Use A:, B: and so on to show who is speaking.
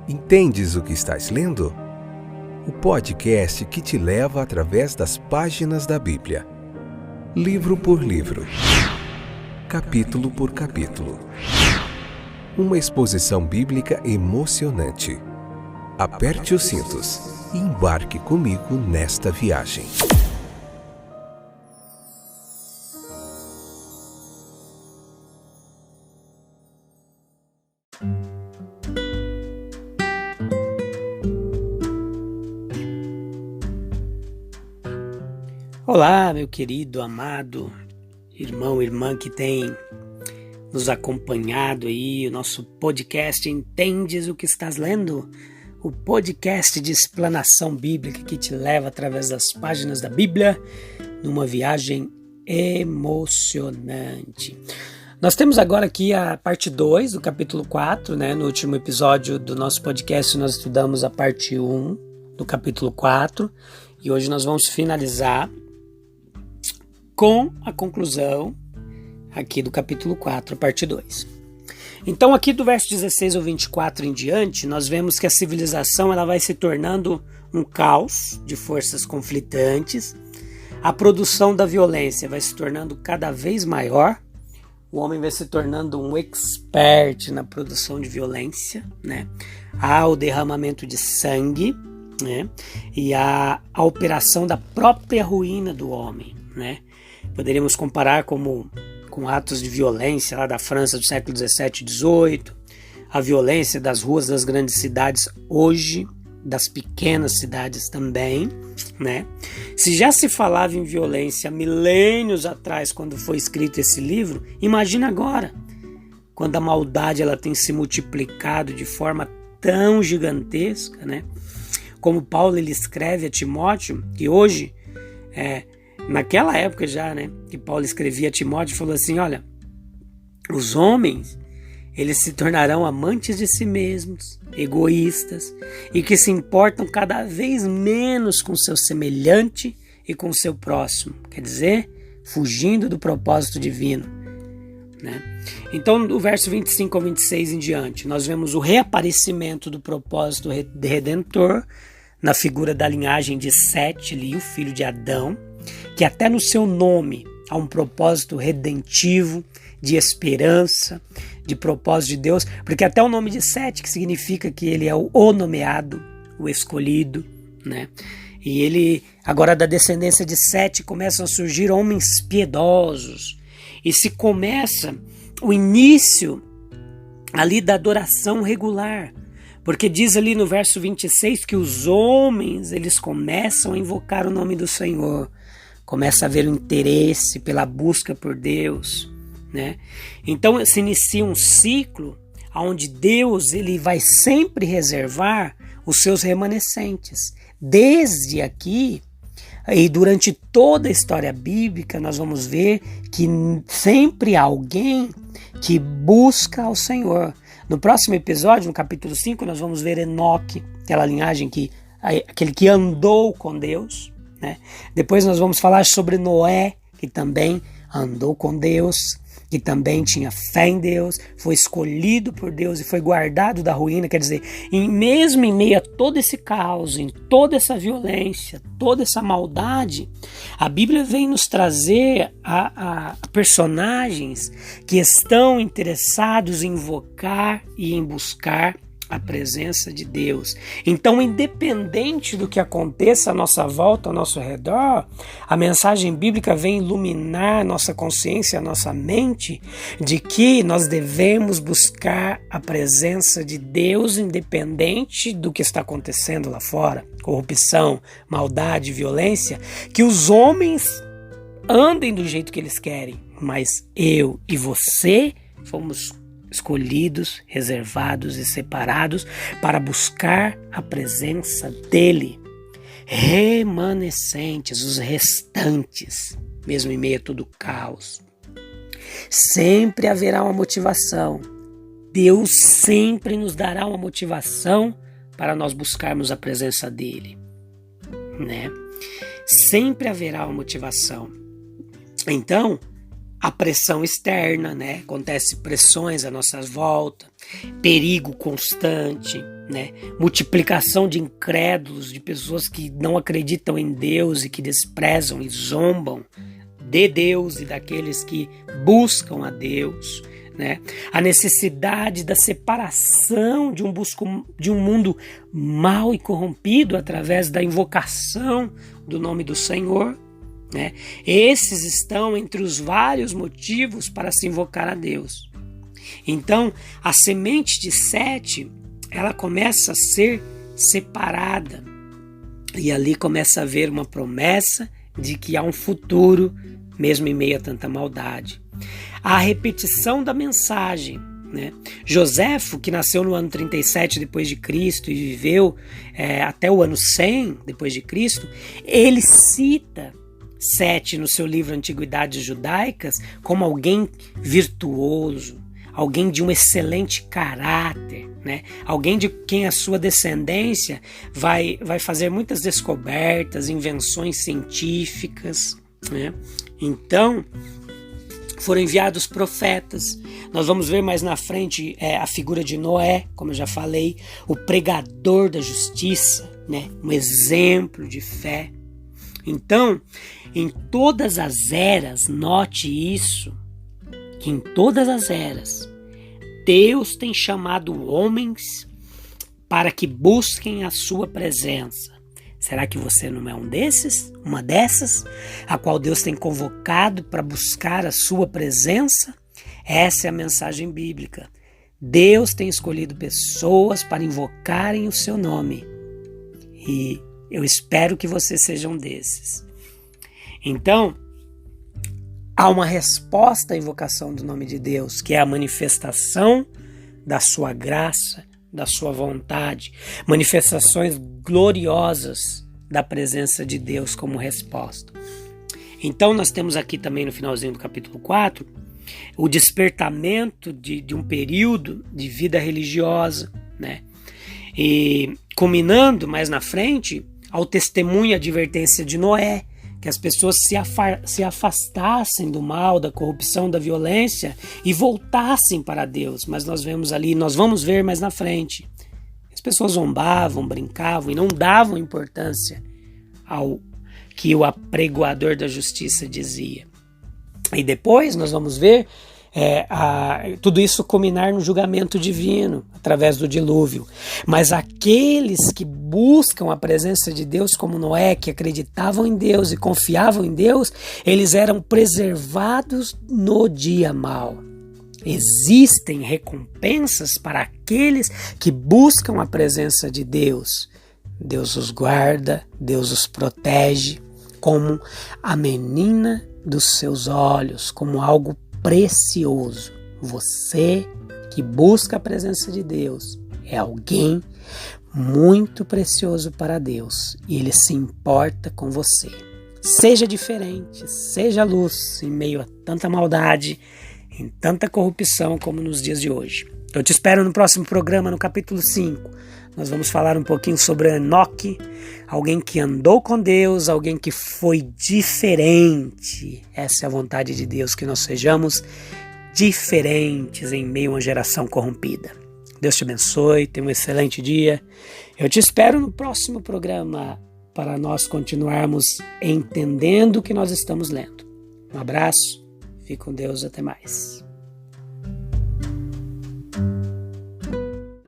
A: Entendes o que estás lendo? O podcast que te leva através das páginas da Bíblia. Livro por livro. Capítulo por capítulo. Uma exposição bíblica emocionante. Aperte os cintos e embarque comigo nesta viagem.
B: Olá, meu querido, amado irmão, irmã que tem nos acompanhado aí, o nosso podcast Entendes o que estás lendo? O podcast de explanação bíblica que te leva através das páginas da Bíblia numa viagem emocionante. Nós temos agora aqui a parte 2 do capítulo 4, né? No último episódio do nosso podcast nós estudamos a parte 1 do capítulo 4 e hoje nós vamos finalizar com a conclusão aqui do capítulo 4, parte 2. Então aqui do verso 16 ao 24 em diante, nós vemos que a civilização ela vai se tornando um caos de forças conflitantes, a produção da violência vai se tornando cada vez maior, o homem vai se tornando um expert na produção de violência, né? Há o derramamento de sangue, né? E a operação da própria ruína do homem, né? Poderíamos comparar com atos de violência lá da França do século XVII e XVIII, a violência das ruas das grandes cidades hoje, das pequenas cidades também, né? Se já se falava em violência milênios atrás, quando foi escrito esse livro, imagina agora, quando a maldade ela tem se multiplicado de forma tão gigantesca, né? Como Paulo ele escreve a Timóteo, que hoje naquela época já, né, que Paulo escrevia a Timóteo, falou assim, olha, os homens, eles se tornarão amantes de si mesmos, egoístas, e que se importam cada vez menos com seu semelhante e com seu próximo, quer dizer, fugindo do propósito divino, né? Então, do verso 25 ao 26 em diante, nós vemos o reaparecimento do propósito redentor na figura da linhagem de Sete, o filho de Adão, que até no seu nome há um propósito redentivo, de esperança, de propósito de Deus, porque até o nome de Sete, que significa que ele é o nomeado, o escolhido, né? E ele, agora da descendência de Sete, começam a surgir homens piedosos, e se começa o início ali da adoração regular, porque diz ali no verso 26 que os homens, eles começam a invocar o nome do Senhor, começa a haver um interesse pela busca por Deus, né? Então se inicia um ciclo onde Deus ele vai sempre reservar os seus remanescentes. Desde aqui e durante toda a história bíblica nós vamos ver que sempre há alguém que busca ao Senhor. No próximo episódio, no capítulo 5, nós vamos ver Enoque, aquela linhagem aquele que andou com Deus, né? Depois nós vamos falar sobre Noé, que também andou com Deus, que também tinha fé em Deus, foi escolhido por Deus e foi guardado da ruína. Quer dizer, mesmo em meio a todo esse caos, em toda essa violência, toda essa maldade, a Bíblia vem nos trazer a personagens que estão interessados em invocar e em buscar a presença de Deus. Então, independente do que aconteça à nossa volta, ao nosso redor, a mensagem bíblica vem iluminar nossa consciência, a nossa mente, de que nós devemos buscar a presença de Deus independente do que está acontecendo lá fora, corrupção, maldade, violência, que os homens andem do jeito que eles querem, mas eu e você fomos escolhidos, reservados e separados para buscar a presença dele. Remanescentes, os restantes, mesmo em meio a todo o caos. Sempre haverá uma motivação. Deus sempre nos dará uma motivação para nós buscarmos a presença dele, né? Sempre haverá uma motivação. Então, a pressão externa, né? Acontece pressões à nossa volta, perigo constante, né? Multiplicação de incrédulos, de pessoas que não acreditam em Deus e que desprezam e zombam de Deus e daqueles que buscam a Deus, né? A necessidade da separação de um mundo mau e corrompido através da invocação do nome do Senhor, né? Esses estão entre os vários motivos para se invocar a Deus. Então, a semente de Sete, ela começa a ser separada e ali começa a haver uma promessa de que há um futuro, mesmo em meio a tanta maldade. A repetição da mensagem, né? Joséfo, que nasceu no ano 37 depois de Cristo e viveu até o ano 100 depois de Cristo, ele cita Sete no seu livro Antiguidades Judaicas como alguém virtuoso, alguém de um excelente caráter, né? Alguém de quem a sua descendência vai fazer muitas descobertas, invenções científicas, né? Então, foram enviados profetas. Nós vamos ver mais na frente a figura de Noé, como eu já falei, o pregador da justiça, né? Um exemplo de fé. Então, em todas as eras, note isso, que em todas as eras, Deus tem chamado homens para que busquem a sua presença. Será que você não é um desses? Uma dessas? A qual Deus tem convocado para buscar a sua presença? Essa é a mensagem bíblica. Deus tem escolhido pessoas para invocarem o seu nome. E eu espero que você seja um desses. Então, há uma resposta à invocação do nome de Deus, que é a manifestação da sua graça, da sua vontade, manifestações gloriosas da presença de Deus como resposta. Então nós temos aqui também no finalzinho do capítulo 4, o despertamento de um período de vida religiosa, né? E culminando mais na frente ao testemunho e advertência de Noé, que as pessoas se afastassem do mal, da corrupção, da violência e voltassem para Deus. Mas nós vamos ver mais na frente. As pessoas zombavam, brincavam e não davam importância ao que o apregoador da justiça dizia. E depois nós vamos ver tudo isso culminar no julgamento divino, através do dilúvio. Mas aqueles que buscam a presença de Deus, como Noé, que acreditavam em Deus e confiavam em Deus, eles eram preservados no dia mau. Existem recompensas para aqueles que buscam a presença de Deus. Deus os guarda, Deus os protege, como a menina dos seus olhos, como algo precioso. Você que busca a presença de Deus é alguém muito precioso para Deus e Ele se importa com você. Seja diferente, seja luz em meio a tanta maldade, em tanta corrupção como nos dias de hoje. Eu te espero no próximo programa, no capítulo 5. Nós vamos falar um pouquinho sobre Enoque, alguém que andou com Deus, alguém que foi diferente. Essa é a vontade de Deus, que nós sejamos diferentes em meio a uma geração corrompida. Deus te abençoe, tenha um excelente dia. Eu te espero no próximo programa para nós continuarmos entendendo o que nós estamos lendo. Um abraço, fique com Deus, até mais.